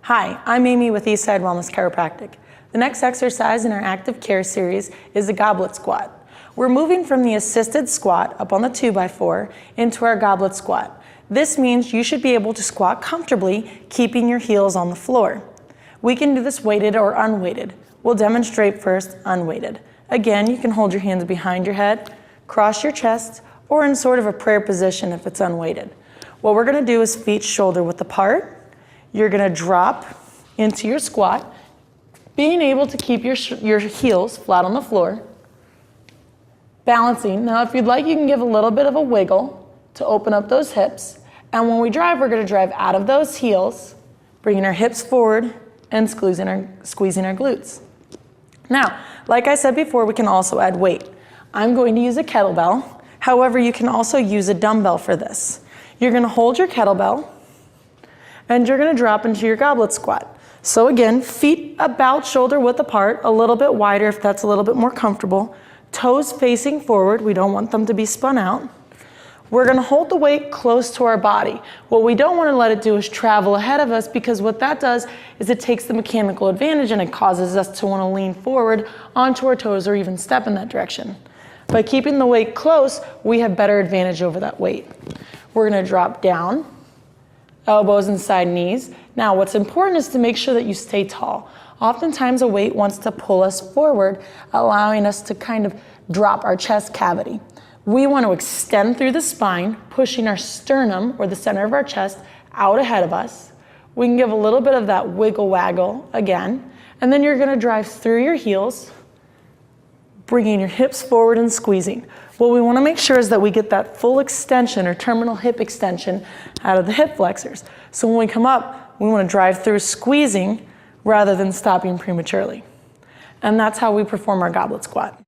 Hi, I'm Amy with Eastside Wellness Chiropractic. The next exercise in our active care series is the goblet squat. We're moving from the assisted squat up on the 2x4 into our goblet squat. This means you should be able to squat comfortably, keeping your heels on the floor. We can do this weighted or unweighted. We'll demonstrate first unweighted. Again, you can hold your hands behind your head, cross your chest, or in sort of a prayer position if it's unweighted. What we're gonna do is feet shoulder width apart. You're gonna drop into your squat, being able to keep your heels flat on the floor, balancing. Now, if you'd like, you can give a little bit of a wiggle to open up those hips. And when we drive, we're gonna drive out of those heels, bringing our hips forward and squeezing our glutes. Now, like I said before, we can also add weight. I'm going to use a kettlebell. However, you can also use a dumbbell for this. You're gonna hold your kettlebell, and you're gonna drop into your goblet squat. So again, feet about shoulder width apart, a little bit wider if that's a little bit more comfortable. Toes facing forward, we don't want them to be spun out. We're gonna hold the weight close to our body. What we don't wanna let it do is travel ahead of us, because what that does is it takes the mechanical advantage and it causes us to wanna lean forward onto our toes or even step in that direction. By keeping the weight close, we have better advantage over that weight. We're gonna drop down, elbows inside knees. Now, what's important is to make sure that you stay tall. Oftentimes, a weight wants to pull us forward, allowing us to kind of drop our chest cavity. We want to extend through the spine, pushing our sternum, or the center of our chest, out ahead of us. We can give a little bit of that wiggle waggle again, and then you're gonna drive through your heels, bringing your hips forward and squeezing. What we wanna make sure is that we get that full extension or terminal hip extension out of the hip flexors. So when we come up, we wanna drive through squeezing rather than stopping prematurely. And that's how we perform our goblet squat.